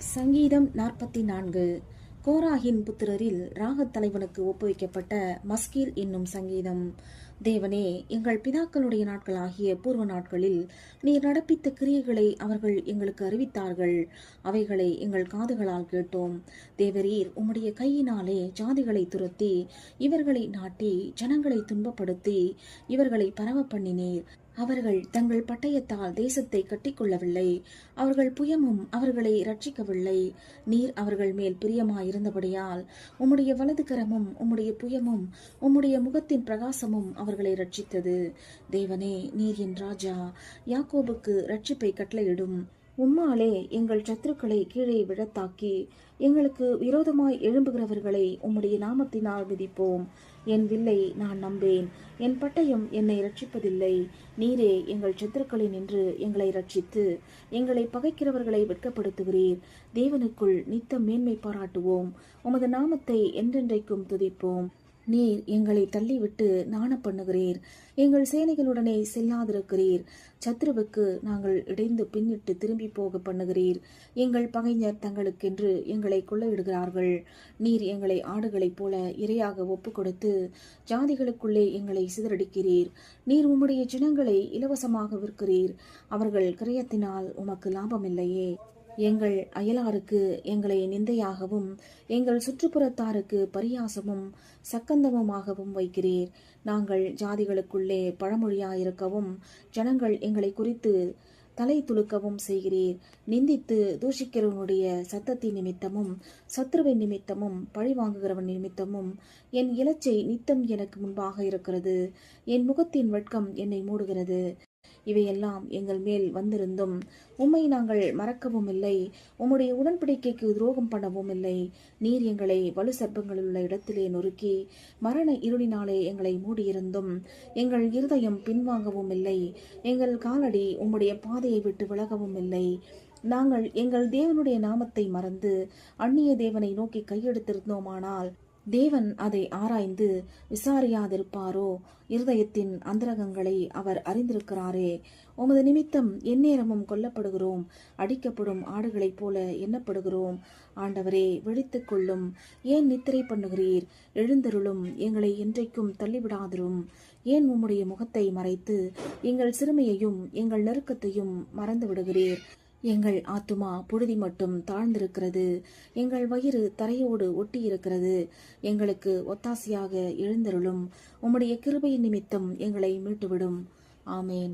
சங்கீதம் 44. கோராகின் புத்திரரில் ராகத் தலைவனுக்கு ஒப்புவிக்கப்பட்ட மஸ்கீல் என்னும் சங்கீதம். தேவனே, எங்கள் பிதாக்களுடைய நாட்களாகிய பூர்வ நாட்களில் நீர் நடப்பித்த கிரியைகளை அவர்கள் எங்களுக்கு அறிவித்தார்கள். அவைகளை எங்கள் காதுகளால் கேட்டோம். தேவரீர் உம்முடைய கையினாலே ஜாதிகளை துரத்தி இவர்களை நாட்டி ஜனங்களை துன்பப்படுத்தி இவர்களை பரவ பண்ணினீர். அவர்கள் தங்கள் பட்டயத்தால் தேசத்தை கட்டிக்கொள்ளவில்லை. அவர்கள் புயமும் அவர்களை இரட்சிக்கவில்லை. நீர் அவர்கள் மேல் பிரியமாயிருந்தபடியால் உம்முடைய வலது கரமும் உம்முடைய புயமும் உம்முடைய முகத்தின் பிரகாசமும் அவர்களை இரட்சித்தது. தேவனே, நீர் என் ராஜா, யாக்கோபுக்கு இரட்சிப்பை கட்டளையிடும். உம்மாலே எங்கள் சத்துருக்களை கீழே விழத்தாக்கி எங்களுக்கு விரோதமாய் எழும்புகிறவர்களை உம்முடைய நாமத்தினால் மிதிப்போம். என் வில்லை நான் நம்பேன், என் பட்டயம் என்னை இரட்சிப்பதில்லை. நீரே எங்கள் சத்துருக்களை நின்று எங்களை இரட்சித்து எங்களை பகைக்கிறவர்களை வெட்கப்படுத்துகிறீர். தேவனுக்குள் நித்தம் மேன்மை பாராட்டுவோம். உமது நாமத்தை என்றென்றைக்கும் துதிப்போம். நீர் எங்களை தள்ளிவிட்டு நாண பண்ணுகிறீர். எங்கள் சேனைகளுடனே செல்லாதிருக்கிறீர். சத்ருவுக்கு நாங்கள் இடைந்து பின்னிட்டு திரும்பி போக பண்ணுகிறீர். எங்கள் பகைஞர் தங்களுக்கென்று எங்களை கொள்ளையிடுகிறார்கள். நீர் எங்களை ஆடுகளைப் போல இரையாக ஒப்பு கொடுத்து ஜாதிகளுக்குள்ளே எங்களை சிதறடிக்கிறீர். நீர் உம்முடைய ஜனங்களை இலவசமாக விற்கிறீர். அவர்கள் கிரயத்தினால் உமக்கு லாபமில்லையே. எங்கள் அயலாருக்கு எங்களை நிந்தையாகவும் எங்கள் சுற்றுப்புறத்தாருக்கு பரியாசமும் சக்கந்தமுமாகவும் வைக்கிறீர். நாங்கள் ஜாதிகளுக்குள்ளே பழமொழியாயிருக்கவும் ஜனங்கள் எங்களை குறித்து தலை துலுக்கவும் செய்கிறீர். நிந்தித்து தூஷிக்கிறவனுடைய சத்தத்தின் நிமித்தமும் சத்ருவின் நிமித்தமும் பழி வாங்குகிறவன் நிமித்தமும் என் இலச்சை நித்தம் எனக்கு முன்பாக இருக்கிறது. என் முகத்தின் வெட்கம் என்னை மூடுகிறது. இவையெல்லாம் எங்கள் மேல் வந்திருந்தும் உம்மை நாங்கள் மறக்கவும் இல்லை. உம்முடைய உடன்படிக்கைக்கு துரோகம் பண்ணவும் இல்லை. நீர் எங்களை வலு சர்ப்பங்களில் உள்ள இடத்திலே நொறுக்கி மரண இருளினாலே எங்களை மூடியிருந்தும் எங்கள் இருதயம் பின்வாங்கவும் இல்லை. எங்கள் காலடி உம்முடைய பாதையை விட்டு விலகவும் இல்லை. நாங்கள் எங்கள் தேவனுடைய நாமத்தை மறந்து அந்நிய தேவனை நோக்கி கையெடுத்திருந்தோமானால் தேவன் அதை ஆராய்ந்து விசாரியாதிருப்பாரோ? இருதயத்தின் அந்தரகங்களை அவர் அறிந்திருக்கிறாரே. உமது நிமித்தம் எந்நேரமும் கொல்லப்படுகிறோம். அடிக்கப்படும் ஆடுகளைப் போல எண்ணப்படுகிறோம். ஆண்டவரே, விழித்துக் கொள்ளும். ஏன் நித்திரை பண்ணுகிறீர்? எழுந்தருளும். எங்களை என்றைக்கும் தள்ளிவிடாதிரும். ஏன் உம்முடைய முகத்தை மறைத்து எங்கள் சிறுமையையும் எங்கள் நெருக்கத்தையும் மறந்து விடுகிறீர்? எங்கள் ஆத்துமா புழுதி மட்டும் தாழ்ந்திருக்கிறது. எங்கள் வயிறு தரையோடு ஒட்டி இருக்கிறது. எங்களுக்கு ஒத்தாசையாக எழுந்தருளும். உம்முடைய கிருபையின் நிமித்தம் எங்களை மீட்டுவிடும். ஆமேன்.